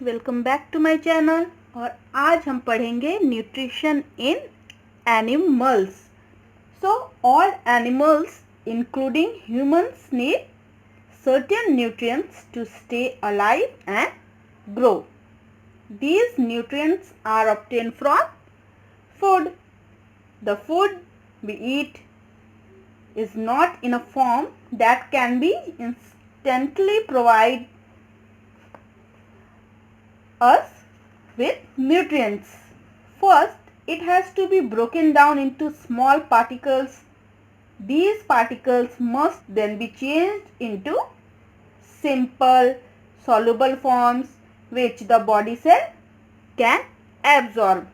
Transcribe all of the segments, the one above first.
Welcome back to my channel. और आज हम पढ़ेंगे nutrition in animals. So all animals including humans need certain nutrients to stay alive and grow. These nutrients are obtained from food. The food we eat is not in a form that can be instantly provide us with nutrients. First, it has to be broken down into small particles. These particles must then be changed into simple soluble forms which the body cell can absorb.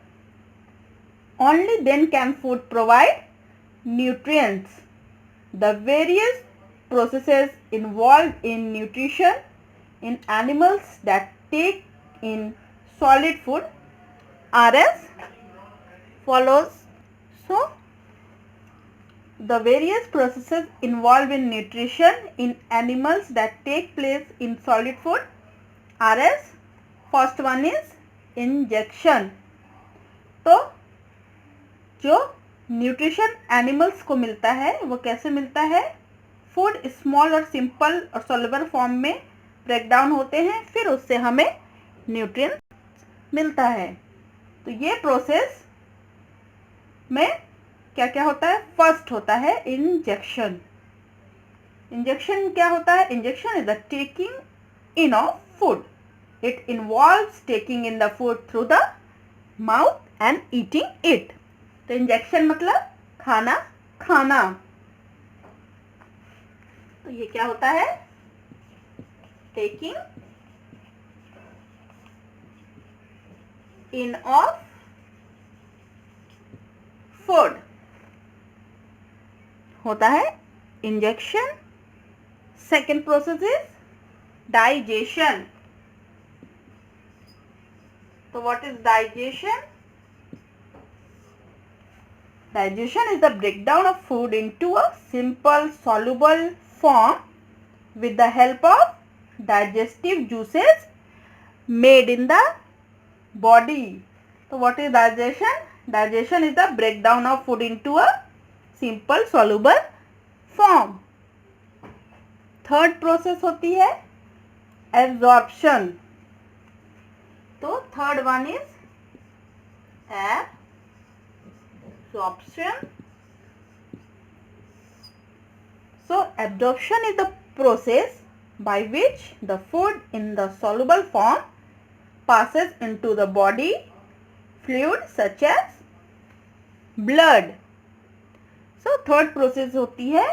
Only then can food provide nutrients. The various processes involved in nutrition in animals that take in solid food are as follows. So, the various processes involved in nutrition in animals that take place in solid food are as first one is injection. तो जो nutrition animals को मिलता है वो कैसे मिलता है? Food small और सिंपल और सोल्युबल फॉर्म में ब्रेक डाउन होते हैं, फिर उससे हमें न्यूट्रिएंट्स मिलता है। तो ये प्रोसेस में क्या क्या होता है? फर्स्ट होता है इंजेक्शन। इंजेक्शन क्या होता है? Injection is the taking in of food. It involves taking in the food through the mouth and eating it. तो इंजेक्शन मतलब खाना खाना। तो ये क्या होता है? टेकिंग इन ऑफ फूड होता है ingestion. Second process is digestion. तो what is digestion? Digestion is the breakdown of food into a simple soluble form with the help of digestive juices made in the body. So what is digestion? Digestion is the breakdown of food into a simple soluble form. Third process होती है absorption. तो third one is absorption. So absorption is the process by which the food in the soluble form passes into the body fluid such as blood. So third process होती है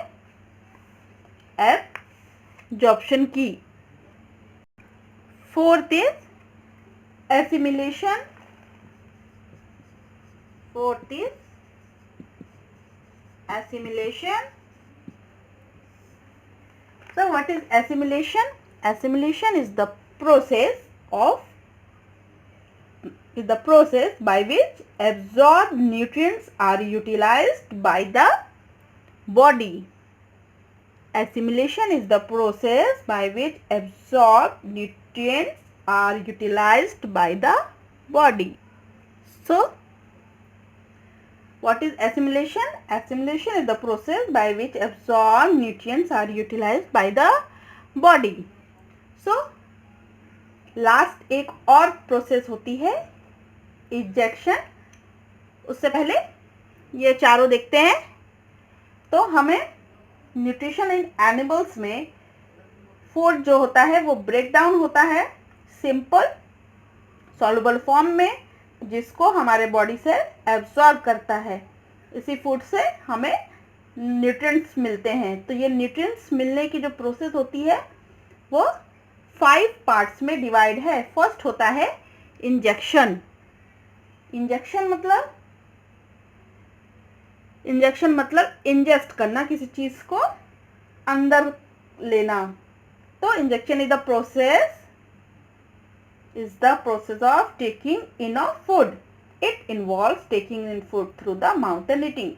absorption की। Fourth is assimilation. Fourth is assimilation. So what is assimilation? Assimilation is the process by which absorbed nutrients are utilized by the body. Assimilation is the process by which absorbed nutrients are utilized by the body. So what is assimilation? Assimilation is the process by which absorbed nutrients are utilized by the body. So last एक और process होती है injection. उससे पहले ये चारों देखते हैं। तो हमें न्यूट्रिशन इन एनिमल्स में फूड जो होता है वो ब्रेक डाउन होता है सिंपल सॉल्युबल फॉर्म में, जिसको हमारे बॉडी से एब्सॉर्ब करता है। इसी फूड से हमें न्यूट्रिएंट्स मिलते हैं। तो ये न्यूट्रिएंट्स मिलने की जो प्रोसेस होती है वो 5 पार्ट्स में डिवाइड है। फर्स्ट होता है इंजेक्शन। इंजेक्शन मतलब इंजेस्ट करना, किसी चीज़ को अंदर लेना। तो injection is the process of taking in of food. It involves taking in food through the mouth and eating.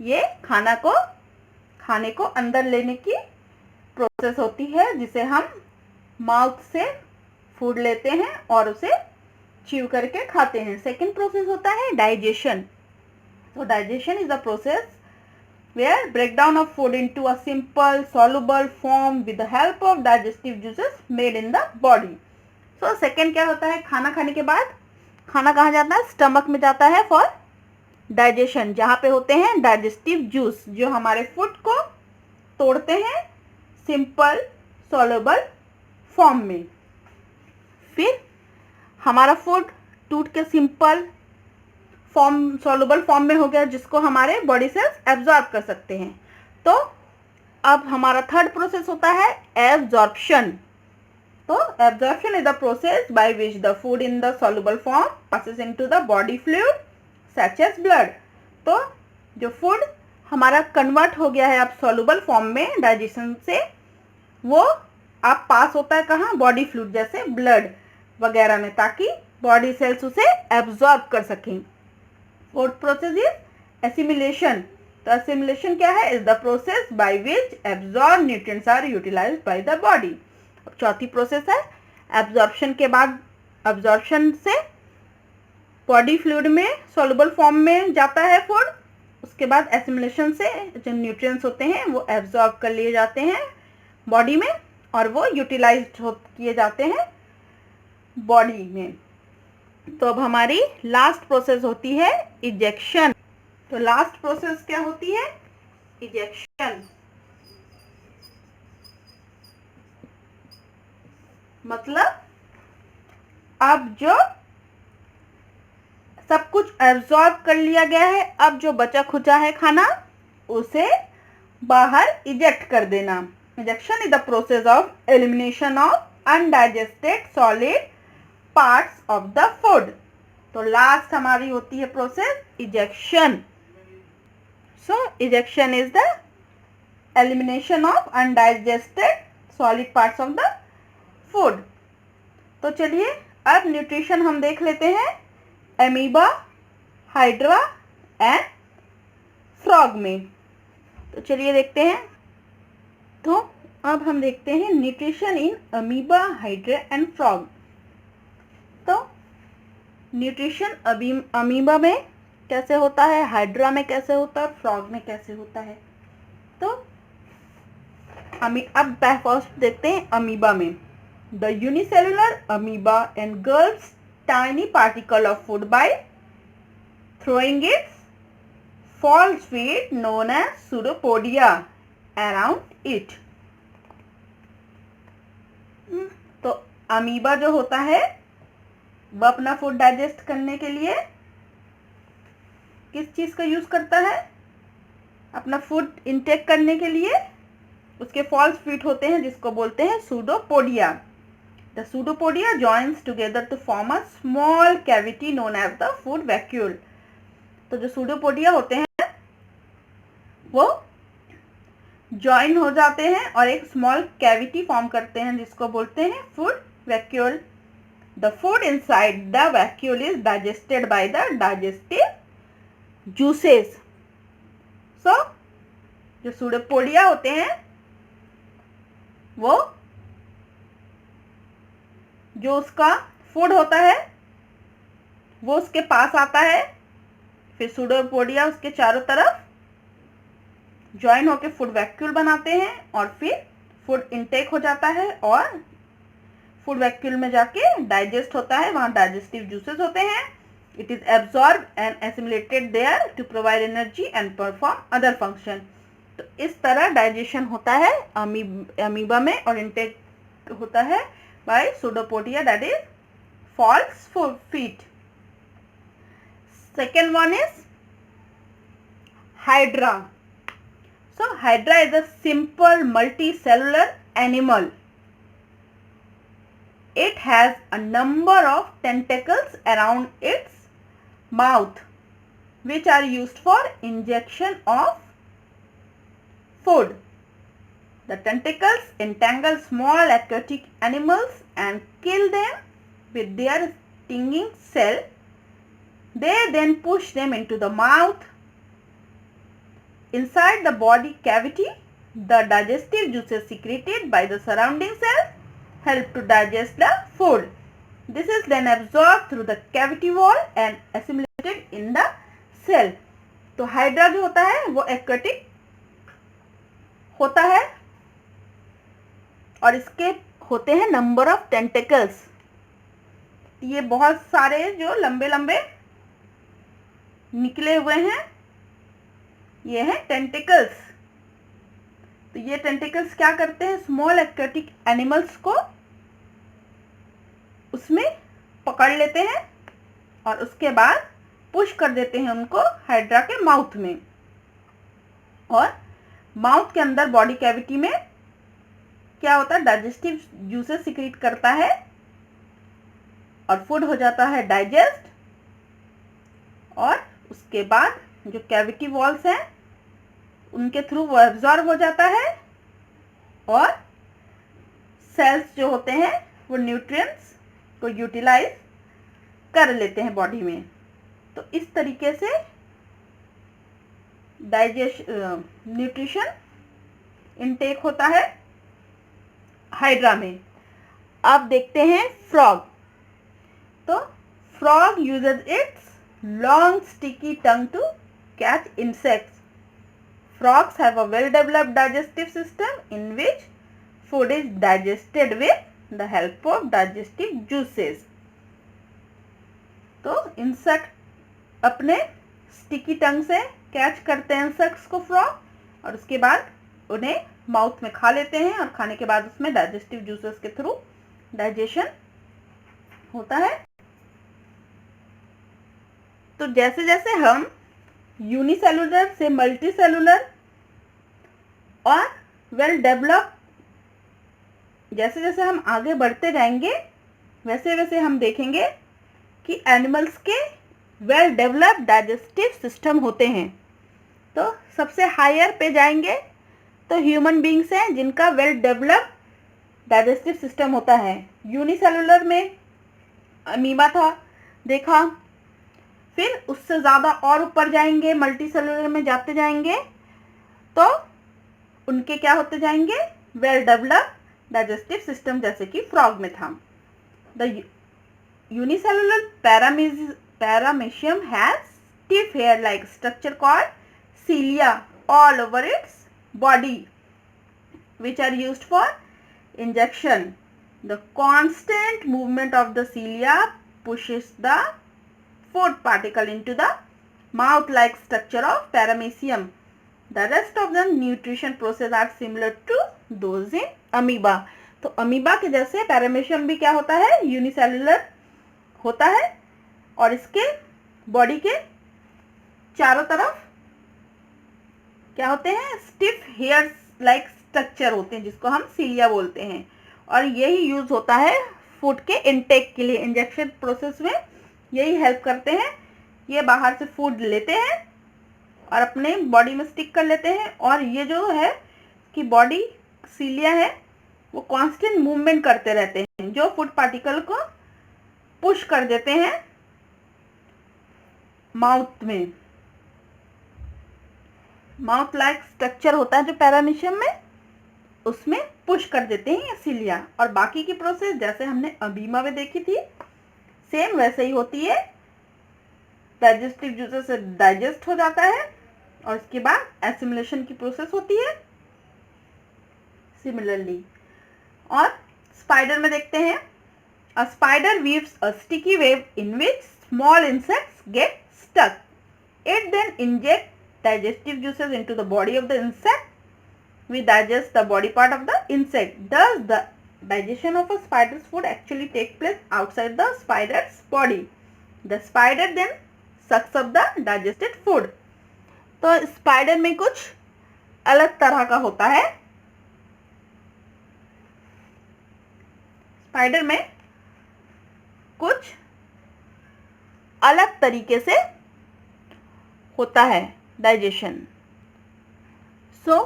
ये खाने को अंदर लेने की प्रोसेस होती है, जिसे हम माउथ से फूड लेते हैं और उसे च्यू करके खाते हैं। सेकेंड प्रोसेस होता है डाइजेशन। तो digestion is the process where breakdown of food into a simple soluble form with the help of digestive juices made in the body. So second क्या होता है, खाना खाने के बाद खाना कहाँ जाता है, स्टमक में जाता है फॉर डाइजेशन, जहाँ पे होते हैं डाइजेस्टिव जूस जो हमारे फूड को तोड़ते हैं सिंपल सॉल्युबल फॉर्म में। फिर हमारा फूड टूट के सिंपल फॉर्म सॉल्युबल फॉर्म में हो गया, जिसको हमारे बॉडी सेल्स एब्जॉर्ब कर सकते हैं। तो अब हमारा थर्ड प्रोसेस होता है एब्जॉर्प्शन। तो absorption is the process by which the food in the soluble form passes into the body fluid such as blood. तो जो फूड हमारा कन्वर्ट हो गया है अब सॉल्युबल फॉर्म में डाइजेशन से, वो अब पास होता है कहाँ, बॉडी फ्लूइड जैसे ब्लड वगैरह में, ताकि बॉडी सेल्स उसे एब्जॉर्ब कर सकें। Fourth process is assimilation. तो एसिमिलेशन क्या है, is the process by which absorb nutrients are utilised by the body. अब चौथी प्रोसेस है एब्जॉर्प्शन के बाद, एब्जॉर्प्शन से बॉडी फ्लूइड में सॉल्युबल फॉर्म में जाता है फूड, उसके बाद एसिमिलेशन से जो न्यूट्रिएंट्स होते हैं वो एब्जॉर्ब कर लिए जाते हैं बॉडी में और वो यूटिलाइज्ड किए जाते हैं बॉडी में। तो अब हमारी लास्ट प्रोसेस होती है इजेक्शन। तो लास्ट प्रोसेस क्या होती है, इजेक्शन। मतलब अब जो सब कुछ एब्जॉर्ब कर लिया गया है, अब जो बचा खुचा है खाना उसे बाहर इजेक्ट कर देना। Ejection is the process of elimination of undigested solid parts of the food. तो लास्ट हमारी होती है process ejection. So ejection is the elimination of undigested solid parts of the food. तो चलिए अब न्यूट्रिशन हम देख लेते हैं एमीबा, हाइड्रा एंड फ्रॉग में। तो चलिए देखते हैं। तो अब हम देखते हैं nutrition in amoeba, hydra and frog. तो न्यूट्रिशन अमीबा में कैसे होता है, हाइड्रा में कैसे होता है और फ्रॉग में कैसे होता है। तो अब फर्स्ट देखते हैं अमीबा में। The unicellular amoeba engulfs tiny particle of food by throwing its false feet known as pseudopodia around it। तो अमीबा जो होता है वह अपना फूड डाइजेस्ट करने के लिए किस चीज का यूज करता है, अपना फूड इंटेक करने के लिए उसके फॉल्स फीट होते हैं जिसको बोलते हैं pseudopodia. The pseudopodia joins together to form a small cavity known as the food vacuole. तो जो सूडोपोडिया होते हैं वो ज्वाइन हो जाते हैं और एक स्मॉल कैविटी फॉर्म करते हैं जिसको बोलते हैं food vacuole. The food inside the vacuole is digested by the digestive juices. So जो सूडोपोडिया होते हैं वो जो उसका फूड होता है वो उसके पास आता है, फिर सूडोपोडिया उसके चारों तरफ ज्वाइन होकर फूड वैक्यूल बनाते हैं और फिर फूड इनटेक हो जाता है और फूड वैक्यूल में जाके डाइजेस्ट होता है, वहाँ डाइजेस्टिव जूसेस होते हैं। It is absorb and assimilated there to provide energy and perform other function. तो इस तरह डाइजेशन होता है अमीबा में और इनटेक होता है by pseudopodia, that is false feet. Second one is Hydra. So Hydra is a simple multicellular animal. It has a number of tentacles around its mouth which are used for injection of food. The tentacles entangle small aquatic animals and kill them with their stinging cell. They then push them into the mouth. Inside the body cavity, the digestive juices secreted by the surrounding cells help to digest the food. This is then absorbed through the cavity wall and assimilated in the cell. तो hydra जो होता है वो aquatic होता है और इसके होते हैं नंबर ऑफ टेंटिकल्स. ये बहुत सारे जो लंबे लंबे निकले हुए हैं ये हैं टेंटिकल्स. तो ये टेंटिकल्स क्या करते हैं, स्मॉल एक्वेटिक एनिमल्स को उसमें पकड़ लेते हैं और उसके बाद पुश कर देते हैं उनको हाइड्रा के माउथ में. और माउथ के अंदर बॉडी कैविटी में क्या होता है, डाइजेस्टिव जूसेस सिक्रीट करता है और फूड हो जाता है डाइजेस्ट. और उसके बाद जो कैविटी वॉल्स हैं उनके थ्रू वो एब्जॉर्ब हो जाता है और सेल्स जो होते हैं वो न्यूट्रिएंट्स को यूटिलाइज कर लेते हैं बॉडी में. तो इस तरीके से न्यूट्रिशन इनटेक होता है हाइड्रा में. अब देखते हैं फ्रॉग. तो frog uses its long sticky tongue to catch insects. Frogs have a well-developed digestive system in which food is digested with the help of digestive juices. तो इंसेक्ट अपने sticky tongue से catch करते हैं insects को frog और उसके बाद उन्हें माउथ में खा लेते हैं और खाने के बाद उसमें डाइजेस्टिव जूसेस के थ्रू डाइजेशन होता है. तो जैसे जैसे हम यूनिसेलुलर से मल्टीसेलुलर और वेल डेवलप जैसे जैसे हम आगे बढ़ते जाएंगे वैसे वैसे हम देखेंगे कि एनिमल्स के वेल डेवलप्ड डाइजेस्टिव सिस्टम होते हैं. तो सबसे हायर पे जाएंगे तो ह्यूमन बींग्स हैं जिनका वेल डेवलप्ड डाइजेस्टिव सिस्टम होता है. यूनिसेलुलर में अमीबा था देखा. फिर उससे ज़्यादा और ऊपर जाएंगे, मल्टी सेलुलर में जाते जाएंगे तो उनके क्या होते जाएंगे, वेल डेवलप्ड डाइजेस्टिव सिस्टम जैसे कि फ्रॉग में था. The unicellular paramecium has stiff hair like structure called cilia all over its body which are used for injection. The constant movement of the cilia pushes the food particle into the mouth-like structure of paramecium. The rest of the nutrition process are similar to those in amoeba. तो amoeba के जैसे paramecium भी क्या होता है, unicellular होता है और इसके बॉडी के चारों तरफ क्या होते हैं, स्टिफ हेयर लाइक स्ट्रक्चर होते हैं जिसको हम सीलिया बोलते हैं. और यही यूज होता है फूड के इनटेक के लिए. इंजेक्शन प्रोसेस में यही हेल्प करते हैं. ये बाहर से फूड लेते हैं और अपने बॉडी में स्टिक कर लेते हैं और ये जो है कि बॉडी सीलिया है वो कांस्टेंट मूवमेंट करते रहते हैं जो फूड पार्टिकल को पुश कर देते हैं माउथ में. माउथ लाइक स्ट्रक्चर होता है जो पैरामीशियम में, उसमें पुश कर देते हैं ये सीलिया. और बाकी की प्रोसेस जैसे हमने अमीबा में देखी थी सेम वैसे ही होती है. डाइजेस्टिव जूसेस से डाइजेस्ट हो जाता है और उसके बाद एसिमिलेशन की प्रोसेस होती है सिमिलरली. और स्पाइडर में देखते हैं, a spider weaves a sticky web in which small insects get stuck. It then inject digestive juices into the body of the insect. We digest the body part of the insect. Does the digestion of a spider's food actually take place outside the spider's body? The spider then sucks up the digested food. तो spider में कुछ अलग तरह का होता है. Spider में कुछ अलग तरीके से होता है डाइजेशन. सो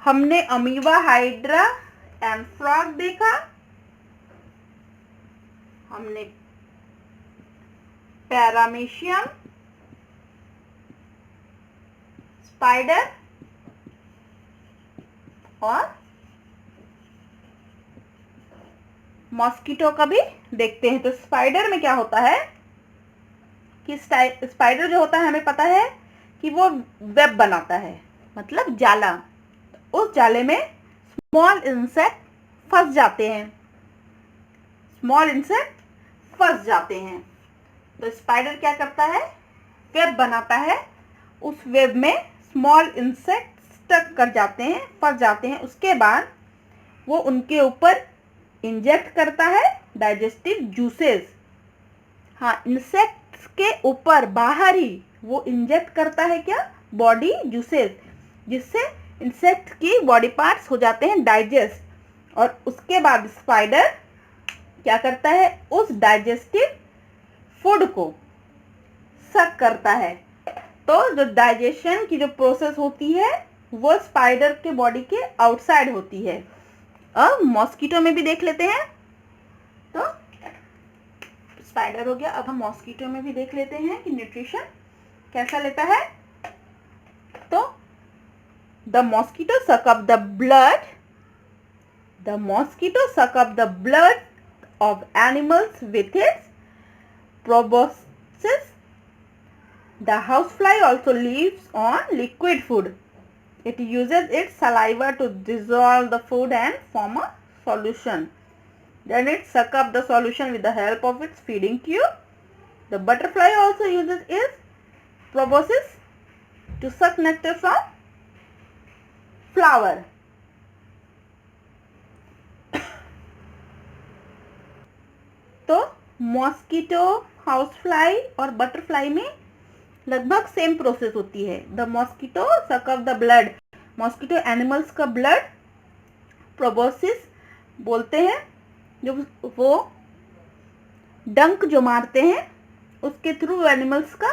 हमने अमीबा, हाइड्रा एंड फ्रॉग देखा. हमने पैरामीशियम, स्पाइडर और मॉस्किटो का भी देखते हैं। तो स्पाइडर में क्या होता है कि स्पाइडर जो होता है हमें पता है कि वो वेब बनाता है, मतलब जाला। उस जाले में स्मॉल इंसेक्ट फंस जाते हैं, तो स्पाइडर क्या करता है, वेब बनाता है। उस वेब में स्मॉल इंसेक्ट स्टक कर जाते हैं, फंस जाते हैं। उसके बाद वो उनके ऊपर इंजेक्ट करता है डाइजेस्टिव जूसेस। हाँ, इंसेक्ट्स के ऊपर बाहर ही वो इंजेक्ट करता है क्या, बॉडी जूसेस, जिससे इंसेक्ट की बॉडी पार्ट्स हो जाते हैं डाइजेस्ट। और उसके बाद स्पाइडर क्या करता है, उस डाइजेस्टिव फूड को सक करता है। तो जो डाइजेशन की जो प्रोसेस होती है वो स्पाइडर के बॉडी के आउटसाइड होती है। अब मॉस्किटो में भी देख लेते हैं। तो स्पाइडर हो गया, अब हम मॉस्किटो में भी देख लेते हैं कि न्यूट्रिशन कैसा लेता है। तो द मॉस्किटो सक up the blood of animals with its proboscis. The housefly also lives on liquid food. It uses its saliva to dissolve the food and form a solution. Then it sucks up the solution with the help of its feeding tube. The butterfly also uses its proboscis to suck nectar from flower. तो mosquito, housefly और butterfly में लगभग same process होती है। The mosquito सक up the blood, mosquito animals का blood proboscis बोलते हैं, जो वो डंक जो मारते हैं उसके थ्रू एनिमल्स का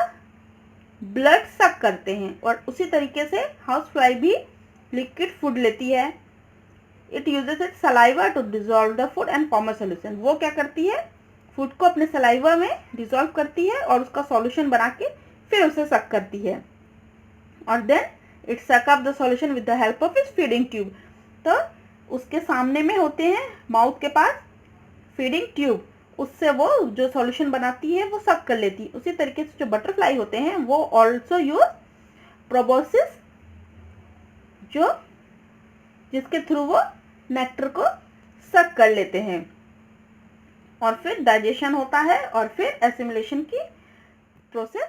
ब्लड सक करते हैं। और उसी तरीके से हाउसफ्लाई भी लिक्विड फूड लेती है। It uses it saliva to dissolve the food and form a solution. वो क्या करती है, फूड को अपने सलाइवा में डिजोल्व करती है और उसका सॉल्यूशन बना के फिर उसे सक करती है। और देन इट सक up the solution with the help of its feeding tube. तो उसके सामने में होते हैं माउथ के पास फीडिंग ट्यूब, उससे वो जो सॉल्यूशन बनाती है वो सक कर लेती है। उसी तरीके से जो बटरफ्लाई होते हैं वो ऑल्सो यूज प्रोबोसिस, जो जिसके थ्रू वो नेक्टर को सक कर लेते हैं। और फिर डाइजेशन होता है और फिर एसिमिलेशन की प्रोसेस